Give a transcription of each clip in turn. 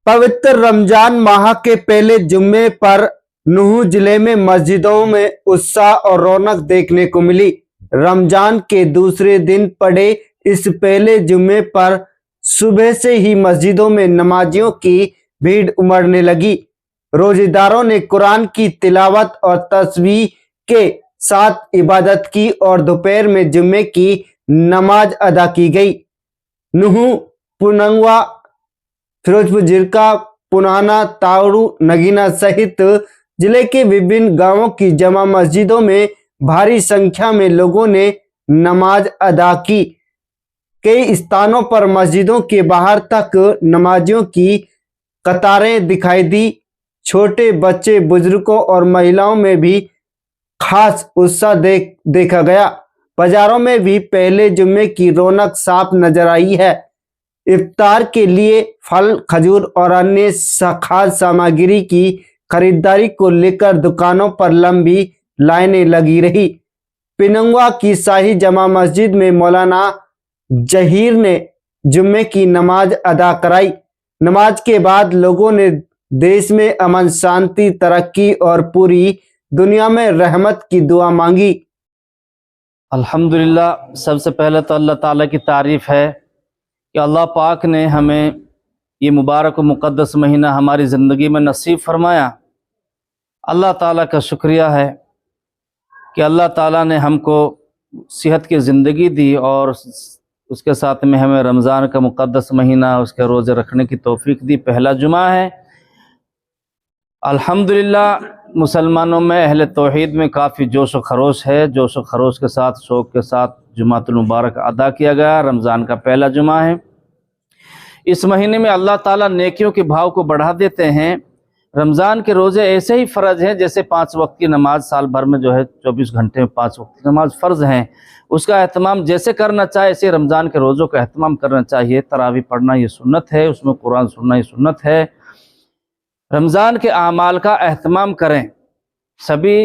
पवित्र रमजान माह के पहले जुम्मे पर नूह जिले में मस्जिदों में उत्साह और रौनक देखने को मिली। रमजान के दूसरे दिन पड़े इस पहले जुम्मे पर सुबह से ही मस्जिदों में नमाजियों की भीड़ उमड़ने लगी। रोजेदारों ने कुरान की तिलावत और तस्बीह के साथ इबादत की और दोपहर में जुम्मे की नमाज अदा की गई। नूह, पुनंगवा, फिरोजपुर जिरका, पुनाना, तावड़ू, नगीना सहित जिले के विभिन्न गांवों की जमा मस्जिदों में भारी संख्या में लोगों ने नमाज अदा की। कई स्थानों पर मस्जिदों के बाहर तक नमाजियों की कतारें दिखाई दी। छोटे बच्चे, बुजुर्गों और महिलाओं में भी खास उत्साह देखा गया। बाजारों में भी पहले जुम्मे की रौनक साफ नजर आई है। इफ्तार के लिए फल, खजूर और अन्य खाद्य सामग्री की खरीदारी को लेकर दुकानों पर लंबी लाइनें लगी रही। पिनंगवा की शाही जमा मस्जिद में मौलाना जहीर ने जुम्मे की नमाज अदा कराई। नमाज के बाद लोगों ने देश में अमन, शांति, तरक्की और पूरी दुनिया में रहमत की दुआ मांगी। अल्हम्दुलिल्लाह, सबसे पहले तो अल्लाह ताला की तारीफ़ है कि अल्लाह पाक ने हमें ये मुबारक व मुक़द्दस महीना हमारी ज़िंदगी में नसीब फरमाया। अल्लाह ताला का शुक्रिया है कि अल्लाह ताला ने हमको सेहत की ज़िंदगी दी और उसके साथ में हमें रमज़ान का मुक़द्दस महीना, उसके रोज़े रखने की तौफ़ीक दी। पहला जुमा है। अल्हम्दुलिल्लाह, मुसलमानों में, अहले तौहीद में काफ़ी जोश व खरोश है। जोश व खरोश के साथ, शौक़ के साथ जुमातुल मुबारक अदा किया गया। रमज़ान का पहला जुमा है। इस महीने में अल्लाह ताला नेकियों के भाव को बढ़ा देते हैं। रमज़ान के रोज़े ऐसे ही फ़र्ज़ हैं जैसे 5 वक्त की नमाज साल भर में जो है 24 घंटे में 5 वक्त की नमाज फ़र्ज़ हैं। उसका एहतमाम जैसे करना चाहे ऐसे रमज़ान के रोज़ों का एहतमाम करना चाहिए। तरावी पढ़ना ये सुन्नत है, उसमें कुरान सुनना ये सुन्नत है। रमज़ान के आमाल का एहतमाम करें। सभी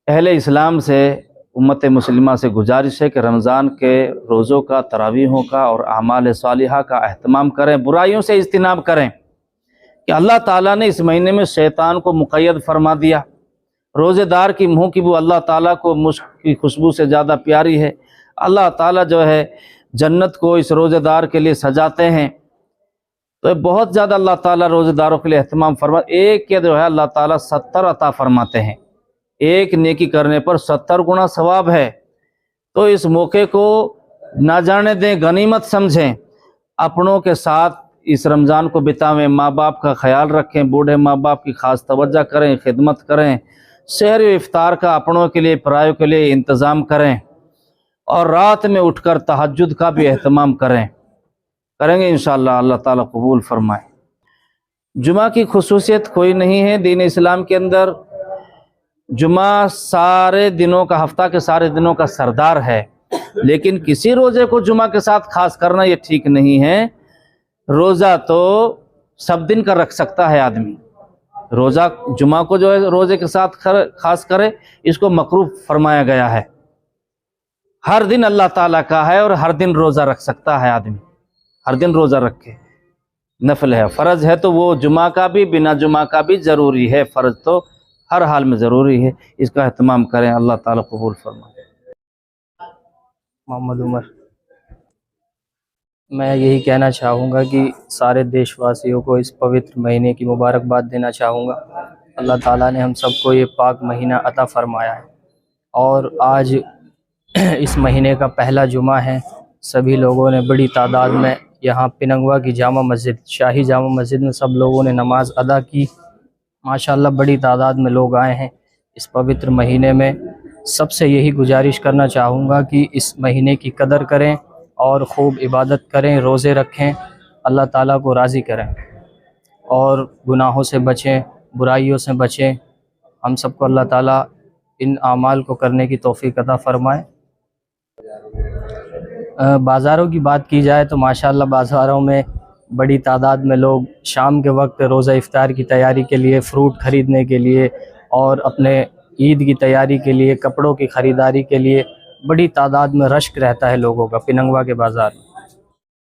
अहले इस्लाम से, उम्मत मुस्लिमा से गुजारिश है कि रमज़ान के रोज़ों का, तरावीहों का और आमाल सालिहा का एहतमाम करें। बुराइयों से इज्तिनाब करें कि अल्लाह ताला ने इस महीने में शैतान को मुक़य्यद फरमा दिया। रोज़ेदार की मुँह की बू अल्लाह ताला को मुश्क की खुशबू से ज़्यादा प्यारी है। अल्लाह ताला जो है जन्नत को इस रोज़ेदार के लिए सजाते हैं। तो बहुत ज़्यादा अल्लाह ताला रोज़ेदारों के लिए एहतमाम फरमा। एक के जो है अल्लाह ताला 70 अता फरमाते हैं। एक नेकी करने पर 70 गुना सवाब है। तो इस मौके को ना जाने दें, गनीमत समझें। अपनों के साथ इस रमज़ान को बितावें। माँ बाप का ख्याल रखें, बूढ़े माँ बाप की खास तवज्जो करें, खिदमत करें। सहर इफ्तार का अपनों के लिए, परायों के लिए इंतज़ाम करें और रात में उठकर तहज्जुद का भी एहतमाम करेंगे इंशाअल्लाह। अल्लाह ताला कबूल फरमाए। जुमा की खुसूसियत कोई नहीं है दीन इस्लाम के अंदर। जुमा सारे दिनों का, हफ्ता के सारे दिनों का सरदार है, लेकिन किसी रोज़े को जुमा के साथ खास करना ये ठीक नहीं है। रोज़ा तो सब दिन का रख सकता है आदमी। रोज़ा जुमा को जो है रोज़े के साथ खास करे, इसको मकरूह फरमाया गया है। हर दिन अल्लाह ताला का है और हर दिन रोज़ा रख सकता है आदमी। हर दिन रोज़ा रखे, नफल है। फ़र्ज़ है तो वो जुमा का भी, बिना जुमा का भी ज़रूरी है। फ़र्ज़ तो हर हाल में ज़रूरी है। इसका एहतमाम करें। अल्लाह ताला कबूल फरमाए। मोहम्मद उमर। मैं यही कहना चाहूँगा कि सारे देशवासियों को इस पवित्र महीने की मुबारकबाद देना चाहूँगा। अल्लाह ताला ने हम सबको ये पाक महीना अता फ़रमाया है और आज इस महीने का पहला जुमा है। सभी लोगों ने बड़ी तादाद में यहाँ पिनंगवा की जामा मस्जिद, शाही जामा मस्जिद में सब लोगों ने नमाज अदा की। माशाअल्लाह बड़ी तादाद में लोग आए हैं इस पवित्र महीने में। सबसे यही गुजारिश करना चाहूँगा कि इस महीने की कदर करें और ख़ूब इबादत करें, रोज़े रखें, अल्लाह ताला को राज़ी करें और गुनाहों से बचें, बुराइयों से बचें। हम सबको अल्लाह ताला इन आमाल को करने की तौफ़ीक़ अता फ़रमाए। बाज़ारों की बात की जाए तो माशाअल्लाह बाज़ारों में बड़ी तादाद में लोग शाम के वक्त रोज़ा इफ्तार की तैयारी के लिए, फ़्रूट ख़रीदने के लिए और अपने ईद की तैयारी के लिए, कपड़ों की ख़रीदारी के लिए बड़ी तादाद में रश्क रहता है लोगों का पिनंगवा के बाज़ार में।